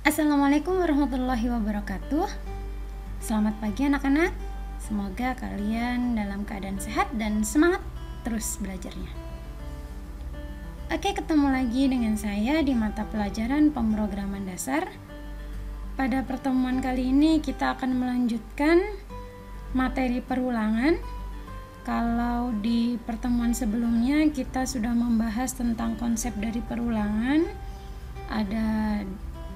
Assalamualaikum warahmatullahi wabarakatuh. Selamat pagi anak-anak. Semoga kalian dalam keadaan sehat dan semangat terus belajarnya. Oke, ketemu lagi dengan saya di mata pelajaran pemrograman dasar. Pada pertemuan kali ini kita akan melanjutkan materi perulangan. Kalau di pertemuan sebelumnya kita sudah membahas tentang konsep dari perulangan. Ada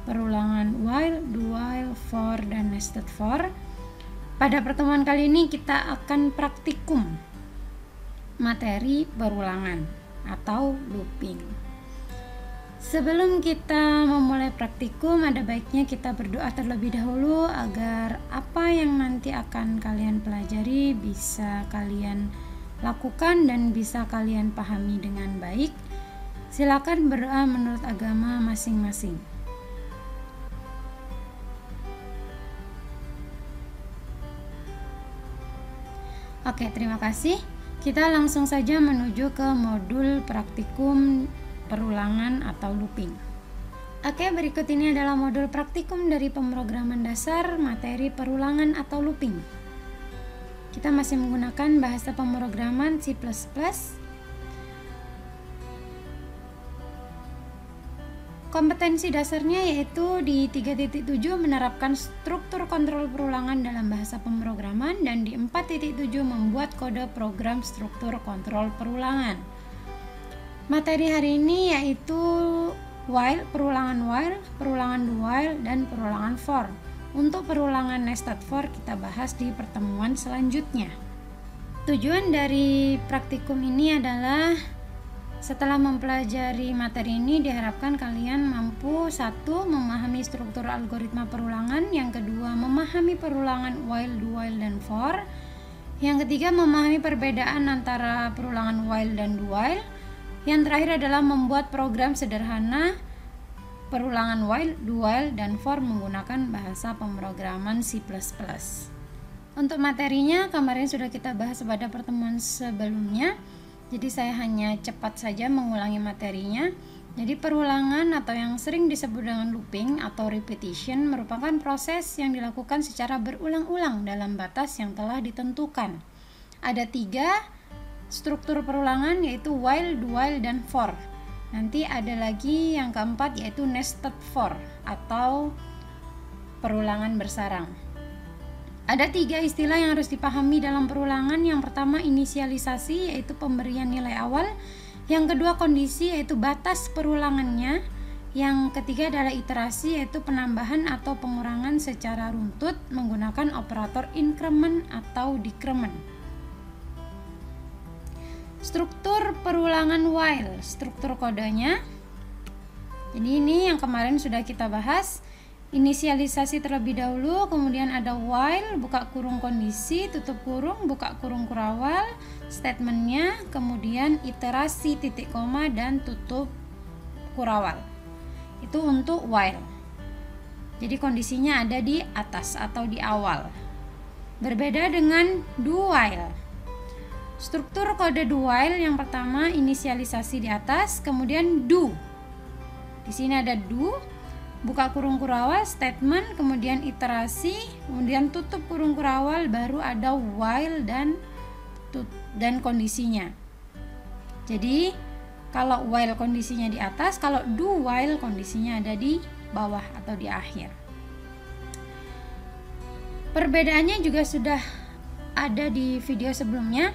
perulangan while, do while, for, dan nested for. Pada pertemuan kali ini kita akan praktikum materi perulangan atau looping. Sebelum kita memulai praktikum, ada baiknya kita berdoa terlebih dahulu agar apa yang nanti akan kalian pelajari bisa kalian lakukan dan bisa kalian pahami dengan baik. Silakan berdoa menurut agama masing-masing. Oke, terima kasih. Kita langsung saja menuju ke modul praktikum perulangan atau looping. Oke, berikut ini adalah modul praktikum dari pemrograman dasar materi perulangan atau looping. Kita masih menggunakan bahasa pemrograman C++. Kompetensi dasarnya yaitu di 3.7 menerapkan struktur kontrol perulangan dalam bahasa pemrograman, dan di 4.7 membuat kode program struktur kontrol perulangan. Materi hari ini yaitu while, perulangan do while, dan perulangan for. Untuk perulangan nested for kita bahas di pertemuan selanjutnya. Tujuan dari praktikum ini adalah setelah mempelajari materi ini diharapkan kalian mampu: 1. Memahami struktur algoritma perulangan, yang kedua memahami perulangan while, do while, dan for, yang ketiga memahami perbedaan antara perulangan while dan do while, yang terakhir adalah membuat program sederhana perulangan while, do while, dan for menggunakan bahasa pemrograman C++. Untuk materinya kemarin sudah kita bahas pada pertemuan sebelumnya, jadi saya hanya cepat saja mengulangi materinya. Jadi perulangan atau yang sering disebut dengan looping atau repetition merupakan proses yang dilakukan secara berulang-ulang dalam batas yang telah ditentukan. Ada 3 struktur perulangan, yaitu while, do while, dan for. Nanti ada lagi yang keempat, yaitu nested for atau perulangan bersarang. Ada 3 istilah yang harus dipahami dalam perulangan. Yang pertama inisialisasi, yaitu pemberian nilai awal. Yang kedua kondisi, yaitu batas perulangannya. Yang ketiga adalah iterasi, yaitu penambahan atau pengurangan secara runtut menggunakan operator increment atau decrement. Struktur perulangan while, struktur kodenya. Jadi ini yang kemarin sudah kita bahas. Inisialisasi terlebih dahulu, kemudian ada while, buka kurung kondisi, tutup kurung, buka kurung kurawal, statementnya, kemudian iterasi, titik koma, dan tutup kurawal. Itu untuk while. Jadi kondisinya ada di atas atau di awal. Berbeda dengan do while. Struktur kode do while yang pertama inisialisasi di atas, kemudian do. Di sini ada do, buka kurung kurawal, statement, kemudian iterasi, kemudian tutup kurung kurawal, baru ada while dan kondisinya. Jadi kalau while kondisinya di atas, kalau do while kondisinya ada di bawah atau di akhir. Perbedaannya juga sudah ada di video sebelumnya.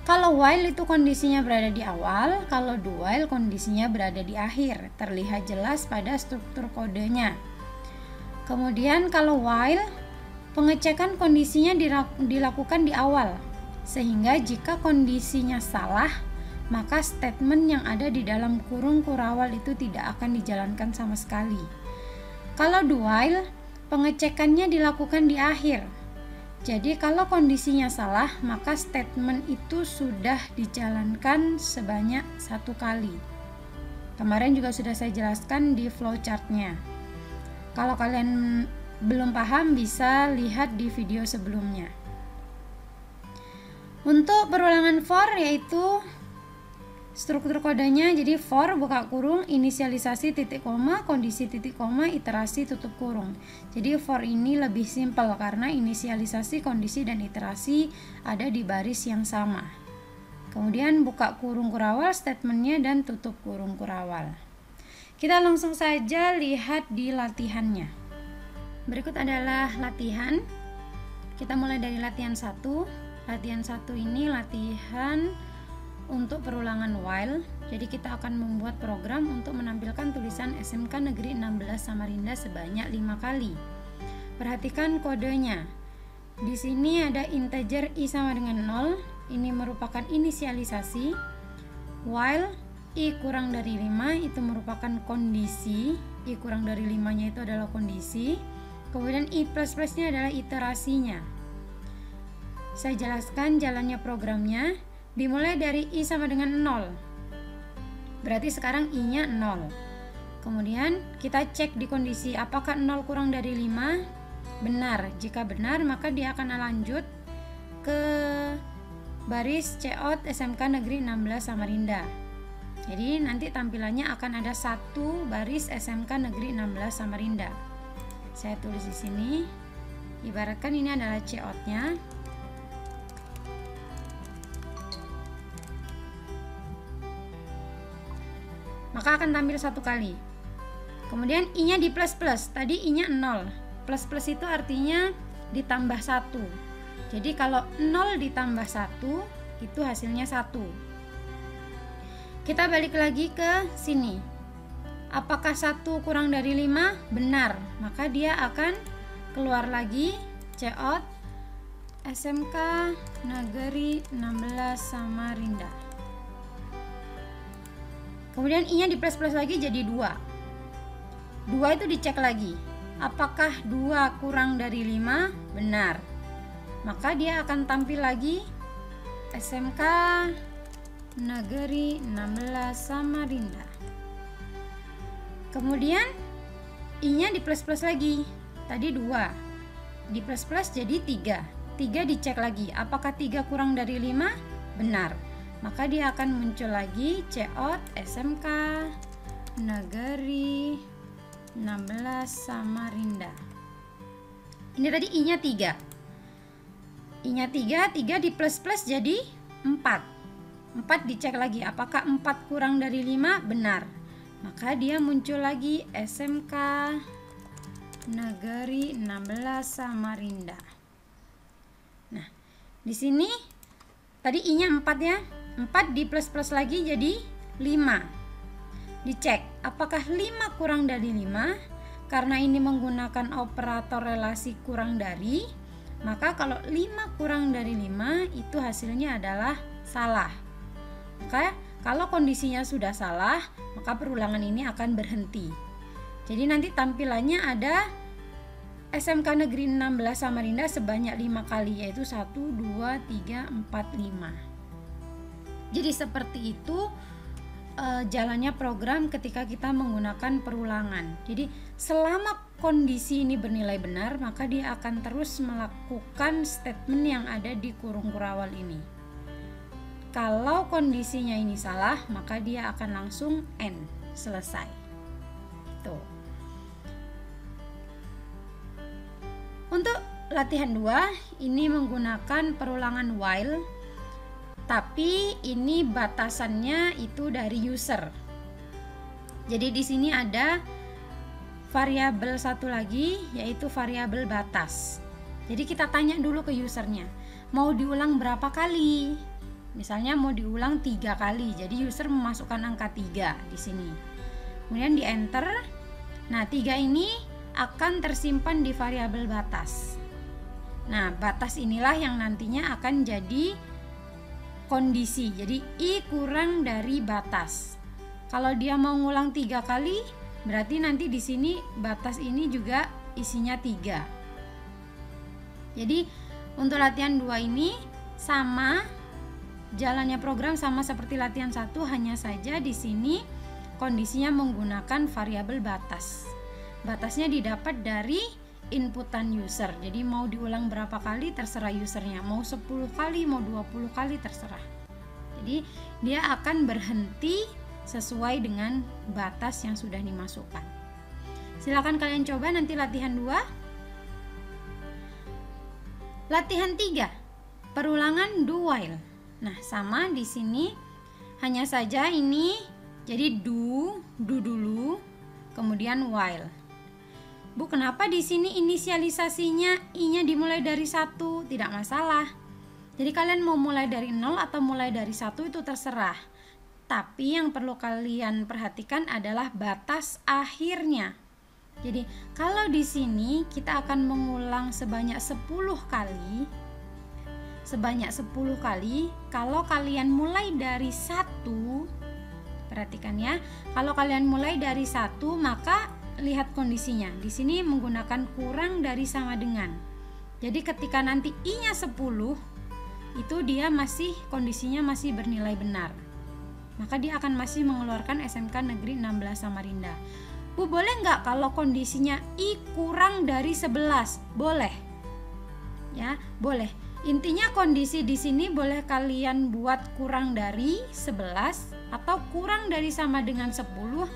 Kalau while itu kondisinya berada di awal, kalau do while kondisinya berada di akhir. Terlihat jelas pada struktur kodenya. Kemudian kalau while, pengecekan kondisinya dilakukan di awal. Sehingga jika kondisinya salah, maka statement yang ada di dalam kurung kurawal itu tidak akan dijalankan sama sekali. Kalau do while, pengecekannya dilakukan di akhir. Jadi kalau kondisinya salah, maka statement itu sudah dijalankan sebanyak 1 kali. Kemarin juga sudah saya jelaskan di flowchartnya. Kalau kalian belum paham bisa lihat di video sebelumnya. Untuk perulangan for yaitu struktur kodenya jadi for buka kurung, inisialisasi titik koma, kondisi titik koma, iterasi tutup kurung. Jadi for ini lebih simpel karena inisialisasi, kondisi, dan iterasi ada di baris yang sama. Kemudian buka kurung kurawal statementnya dan tutup kurung kurawal. Kita langsung saja lihat di latihannya. Berikut adalah latihan. Kita mulai dari latihan 1. Latihan 1 ini latihan untuk perulangan while. Jadi kita akan membuat program untuk menampilkan tulisan SMK Negeri 16 Samarinda sebanyak 5 kali. Perhatikan kodenya. Di sini ada integer i sama dengan 0. Ini merupakan inisialisasi. While i kurang dari 5 itu merupakan kondisi. I kurang dari 5-nya itu adalah kondisi. Kemudian i plus-plusnya adalah iterasinya. Saya jelaskan jalannya programnya. Dimulai dari i sama dengan 0. Berarti sekarang i-nya 0. Kemudian kita cek di kondisi apakah 0 kurang dari 5? Benar. Jika benar maka dia akan lanjut ke baris COT SMK Negeri 16 Samarinda. Jadi nanti tampilannya akan ada 1 baris SMK Negeri 16 Samarinda. Saya tulis di sini. Ibaratkan ini adalah COT-nya. Maka akan tampil 1 kali. Kemudian i-nya di plus-plus. Tadi i-nya 0. Plus-plus itu artinya ditambah 1. Jadi kalau 0 ditambah 1 itu hasilnya 1. Kita balik lagi ke sini. Apakah 1 kurang dari 5? Benar. Maka dia akan keluar lagi COT SMK Negeri 16 Samarinda. Kemudian i-nya di plus-plus lagi jadi 2. 2 itu dicek lagi. Apakah 2 kurang dari 5? Benar. Maka dia akan tampil lagi SMK Negeri 16 Samarinda. Kemudian i-nya di plus-plus lagi. Tadi 2. Di plus-plus jadi 3. 3 dicek lagi. Apakah 3 kurang dari 5? Benar. Maka dia akan muncul lagi COT SMK Negeri 16 Samarinda. Ini tadi i-nya 3. I-nya 3 di plus-plus jadi 4. 4 dicek lagi. Apakah 4 kurang dari 5? Benar. Maka dia muncul lagi SMK Negeri 16 Samarinda. Nah, di sini tadi i-nya 4 ya. 4 di plus-plus lagi jadi 5. Dicek, apakah 5 kurang dari 5? Karena ini menggunakan operator relasi kurang dari, maka kalau 5 kurang dari 5 itu hasilnya adalah salah. Maka kalau kondisinya sudah salah, maka perulangan ini akan berhenti. Jadi nanti tampilannya ada SMK Negeri 16 Samarinda sebanyak 5 kali, yaitu 1, 2, 3, 4, 5. Jadi seperti itu jalannya program ketika kita menggunakan perulangan. Jadi selama kondisi ini bernilai benar, maka dia akan terus melakukan statement yang ada di kurung kurawal ini. Kalau kondisinya ini salah, maka dia akan langsung end, selesai. Tuh. Untuk latihan 2 ini menggunakan perulangan while, tapi ini batasannya itu dari user. Jadi di sini ada variabel satu lagi, yaitu variabel batas. Jadi kita tanya dulu ke usernya, mau diulang berapa kali? Misalnya mau diulang 3 kali. Jadi user memasukkan angka 3 di sini. Kemudian di enter. Nah, 3 ini akan tersimpan di variabel batas. Nah, batas inilah yang nantinya akan jadi kondisi. Jadi i kurang dari batas. Kalau dia mau ngulang 3 kali, berarti nanti di sini batas ini juga isinya 3. Jadi untuk latihan 2 ini sama, jalannya program sama seperti latihan 1, hanya saja di sini kondisinya menggunakan variabel batas. Batasnya didapat dari inputan user. Jadi mau diulang berapa kali terserah usernya, mau 10 kali, mau 20 kali terserah. Jadi Jadi dia akan berhenti sesuai dengan batas yang sudah dimasukkan. Silakan kalian coba nanti latihan 2. Latihan 3, perulangan do while. Nah, sama di sini, hanya saja ini jadi do dulu, kemudian while. Bu, kenapa di sini inisialisasinya I-nya dimulai dari 1? Tidak masalah. Jadi kalian mau mulai dari 0 atau mulai dari 1 itu terserah. Tapi yang perlu kalian perhatikan adalah batas akhirnya. Jadi kalau di sini kita akan mengulang sebanyak 10 kali. Sebanyak 10 kali. Kalau kalian mulai dari 1, perhatikan ya. Kalau kalian mulai dari 1, maka lihat kondisinya. Di sini menggunakan kurang dari sama dengan. Jadi ketika nanti I-nya 10, itu dia kondisinya masih bernilai benar. Maka dia akan masih mengeluarkan SMK Negeri 16 Samarinda. Bu, boleh nggak kalau kondisinya I kurang dari 11? Boleh. Ya, boleh. Intinya kondisi di sini boleh kalian buat kurang dari 11 atau kurang dari sama dengan 10.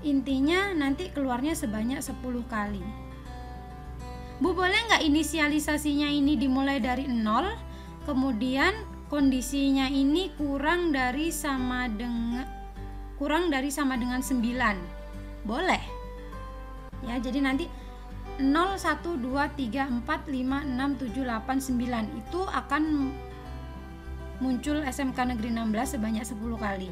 Intinya nanti keluarnya sebanyak 10 kali. Bu, boleh nggak inisialisasinya ini dimulai dari 0, kemudian kondisinya ini kurang dari sama dengan 9? Boleh. Ya, jadi nanti 0, 1, 2, 3, 4, 5, 6, 7, 8, 9 itu akan muncul SMK Negeri 16 sebanyak 10 kali.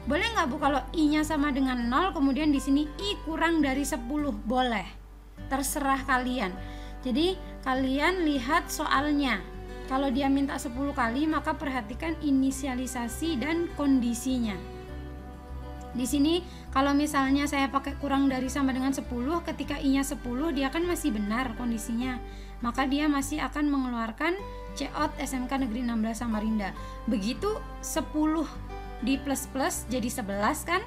Boleh nggak Bu kalau I-nya sama dengan 0, kemudian di sini I kurang dari 10? Boleh. Terserah kalian. Jadi kalian lihat soalnya. Kalau dia minta 10 kali, maka perhatikan inisialisasi dan kondisinya. Di sini kalau misalnya saya pakai kurang dari sama dengan 10, ketika I-nya 10 dia kan masih benar kondisinya. Maka dia masih akan mengeluarkan COT SMK Negeri 16 Samarinda. Begitu 10 di plus jadi 11 kan?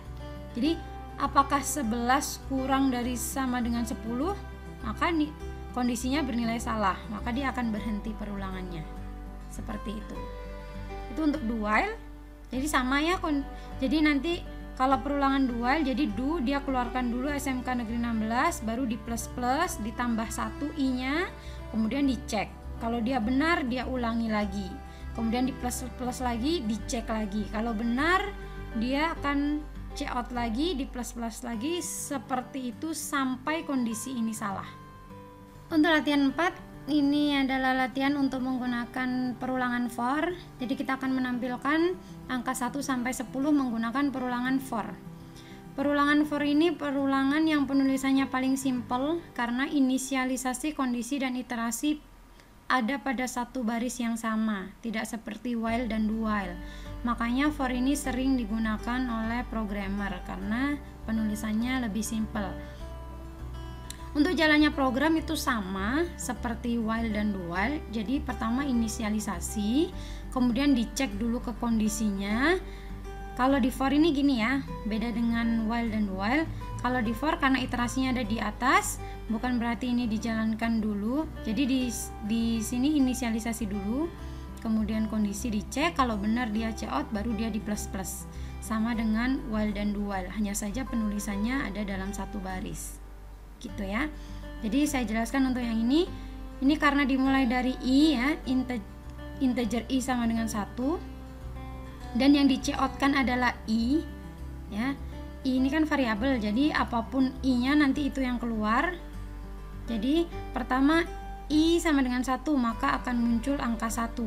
Jadi apakah 11 kurang dari sama dengan 10? Maka kondisinya bernilai salah, maka dia akan berhenti perulangannya. Seperti itu. Itu untuk do while. Jadi sama ya. Jadi nanti kalau perulangan do while, jadi do dia keluarkan dulu SMK Negeri 16, baru di plus ditambah 1 I-nya, kemudian dicek. Kalau dia benar dia ulangi lagi. Kemudian di plus lagi, dicek lagi. Kalau benar dia akan COT lagi, di plus lagi, seperti itu sampai kondisi ini salah. Untuk latihan 4, ini adalah latihan untuk menggunakan perulangan for. Jadi kita akan menampilkan angka 1 sampai 10 menggunakan perulangan for. Perulangan for ini perulangan yang penulisannya paling simple karena inisialisasi, kondisi, dan iterasi ada pada satu baris yang sama, tidak seperti while dan do while. Makanya for ini sering digunakan oleh programmer karena penulisannya lebih simple. Untuk jalannya program itu sama seperti while dan do while. Jadi pertama inisialisasi, kemudian dicek dulu ke kondisinya. Kalau di for ini gini ya, beda dengan while dan do while. Kalau di for karena iterasinya ada di atas, bukan berarti ini dijalankan dulu. Jadi di sini inisialisasi dulu, kemudian kondisi dicek. Kalau benar dia COT, baru dia di plus. Sama dengan while dan do while, hanya saja penulisannya ada dalam satu baris. Gitu ya. Jadi saya jelaskan untuk yang ini karena dimulai dari I ya, integer I sama dengan 1, dan yang di-COT-kan adalah I ya. I ini kan variabel, jadi apapun I-nya nanti itu yang keluar. Jadi pertama I sama dengan 1, maka akan muncul angka 1.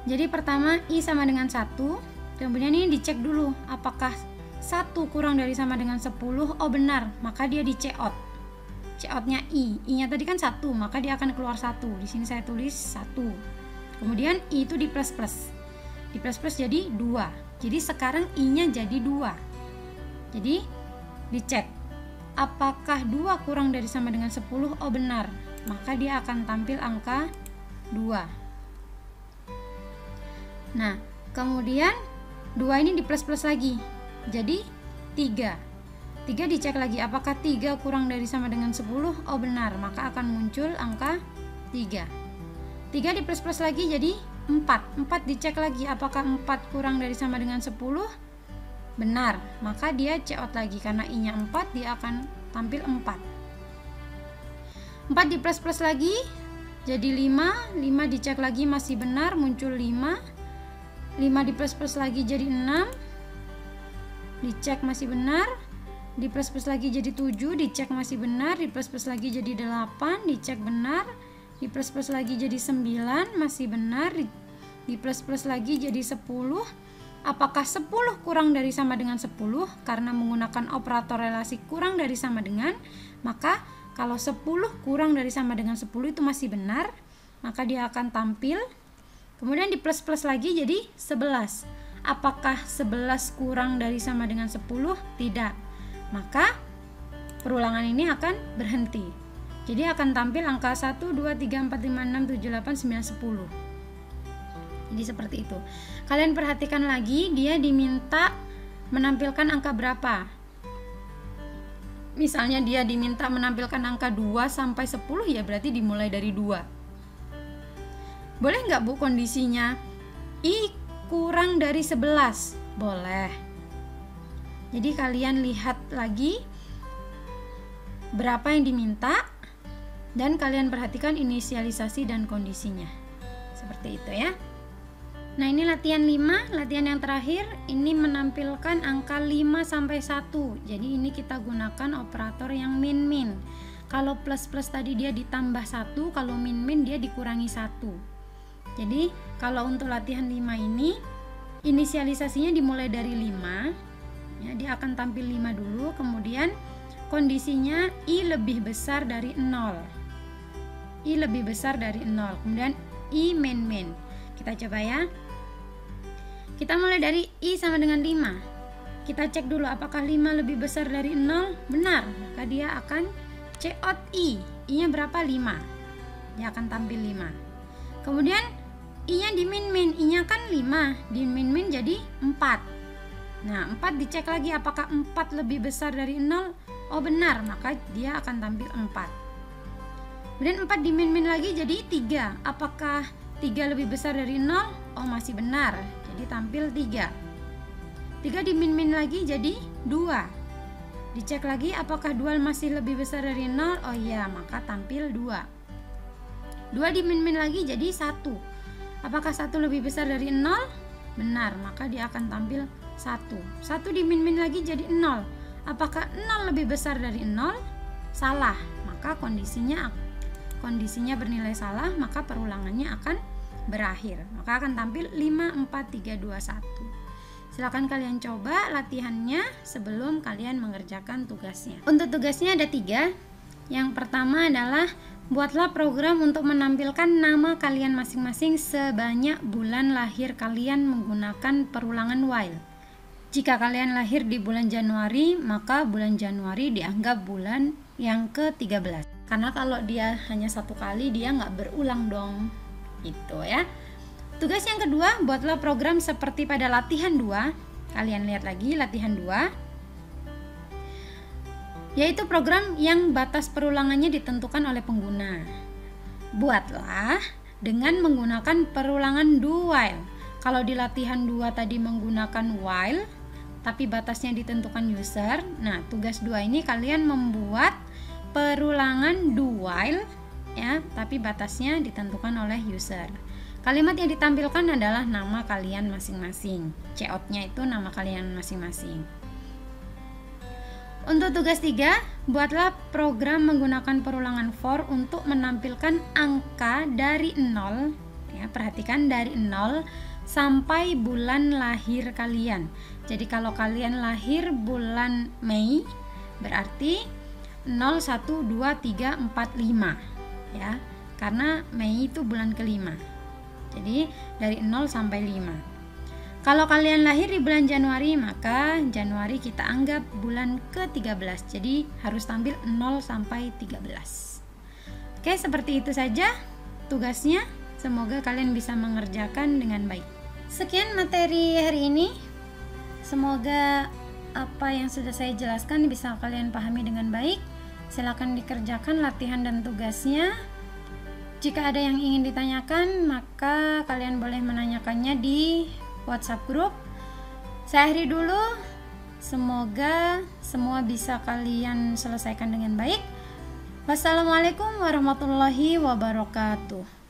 Jadi pertama I sama dengan 1. Kemudian ini dicek dulu apakah 1 kurang dari sama dengan 10. Oh benar, maka dia di COT. COT-nya I-nya tadi kan 1, maka dia akan keluar 1. Di sini saya tulis 1. Kemudian I itu di plus. Di plus jadi 2. Jadi sekarang I-nya jadi 2. Jadi dicek apakah 2 kurang dari sama dengan 10. Oh benar, maka dia akan tampil angka 2. Nah, kemudian 2 ini di plus lagi, jadi 3. 3 dicek lagi, apakah 3 kurang dari sama dengan 10? Oh benar, maka akan muncul angka 3. 3 di plus-plus lagi jadi 4. 4 dicek lagi, apakah 4 kurang dari sama dengan 10? Benar, maka dia COT lagi, karena I-nya 4, dia akan tampil 4. 4 di plus-plus lagi jadi 5. 5 dicek lagi masih benar, muncul 5. 5 di plus-plus lagi jadi 6, dicek masih benar. Di plus-plus lagi jadi 7, dicek masih benar. Di plus-plus lagi jadi 8, dicek benar. Di plus-plus lagi jadi 9, masih benar. Di plus-plus lagi jadi 10. Apakah 10 kurang dari sama dengan 10? Karena menggunakan operator relasi kurang dari sama dengan, maka kalau 10 kurang dari sama dengan 10 itu masih benar, maka dia akan tampil. Kemudian di plus-plus lagi jadi 11. Apakah 11 kurang dari sama dengan 10? Tidak. Maka perulangan ini akan berhenti. Jadi akan tampil angka 1, 2, 3, 4, 5, 6, 7, 8, 9, 10. Jadi seperti itu. Kalian perhatikan lagi, dia diminta menampilkan angka berapa. Misalnya dia diminta menampilkan angka 2 sampai 10, ya berarti dimulai dari 2. Boleh nggak Bu kondisinya I kurang dari 11? Boleh. Jadi kalian lihat lagi berapa yang diminta dan kalian perhatikan inisialisasi dan kondisinya. Seperti itu ya. Nah, ini latihan 5, latihan yang terakhir ini menampilkan angka 5 sampai 1. Jadi ini kita gunakan operator yang min-min. Kalau plus-plus tadi dia ditambah 1, kalau min-min dia dikurangi 1. Jadi kalau untuk latihan 5 ini inisialisasinya dimulai dari 5 ya, dia akan tampil 5 dulu, kemudian kondisinya I lebih besar dari 0. I lebih besar dari 0, kemudian I min-min. Kita coba ya. Kita mulai dari I sama dengan 5. Kita cek dulu apakah 5 lebih besar dari 0? Benar, maka dia akan COT I. I-nya berapa? 5. Dia akan tampil 5. Kemudian I-nya di min-min, I-nya kan 5, di min-min jadi 4. Nah, 4 dicek lagi apakah 4 lebih besar dari 0? Oh benar, maka dia akan tampil 4. Kemudian 4 di min-min lagi jadi 3. Apakah 3 lebih besar dari 0? Oh masih benar, jadi tampil 3. 3 di min-min lagi jadi 2. Dicek lagi apakah 2 masih lebih besar dari 0? Oh iya, maka tampil 2. 2 di min-min lagi jadi 1. Apakah 1 lebih besar dari 0? Benar, maka dia akan tampil 1. 1 di min-min lagi jadi 0. Apakah 0 lebih besar dari 0? Salah, maka kondisinya bernilai salah, maka perulangannya akan berakhir. Maka akan tampil 5, 4, 3, 2, 1. Silakan kalian coba latihannya sebelum kalian mengerjakan tugasnya. Untuk tugasnya ada 3. Yang pertama adalah buatlah program untuk menampilkan nama kalian masing-masing sebanyak bulan lahir kalian menggunakan perulangan while. Jika kalian lahir di bulan Januari, maka bulan Januari dianggap bulan yang ke-13. Karena kalau dia hanya satu kali, dia nggak berulang dong. Gitu ya. Tugas yang kedua, buatlah program seperti pada latihan 2. Kalian lihat lagi latihan 2. Yaitu program yang batas perulangannya ditentukan oleh pengguna. Buatlah dengan menggunakan perulangan do while. Kalau di latihan 2 tadi menggunakan while, tapi batasnya ditentukan user. Nah, tugas 2 ini kalian membuat perulangan do while ya, tapi batasnya ditentukan oleh user. Kalimat yang ditampilkan adalah nama kalian masing-masing. COT-nya itu nama kalian masing-masing. Untuk tugas 3, buatlah program menggunakan perulangan for untuk menampilkan angka dari 0 ya, perhatikan dari 0 sampai bulan lahir kalian. Jadi kalau kalian lahir bulan Mei, berarti 0, 1, 2, 3, 4, 5 ya, karena Mei itu bulan kelima. Jadi dari 0 sampai 5. Kalau kalian lahir di bulan Januari, maka Januari kita anggap bulan ke-13. Jadi harus tampil 0 sampai 13. Oke, seperti itu saja tugasnya. Semoga kalian bisa mengerjakan dengan baik. Sekian materi hari ini. Semoga apa yang sudah saya jelaskan bisa kalian pahami dengan baik. Silakan dikerjakan latihan dan tugasnya. Jika ada yang ingin ditanyakan, maka kalian boleh menanyakannya di WhatsApp grup. Saya akhiri dulu. Semoga semua bisa kalian selesaikan dengan baik. Wassalamualaikum warahmatullahi wabarakatuh.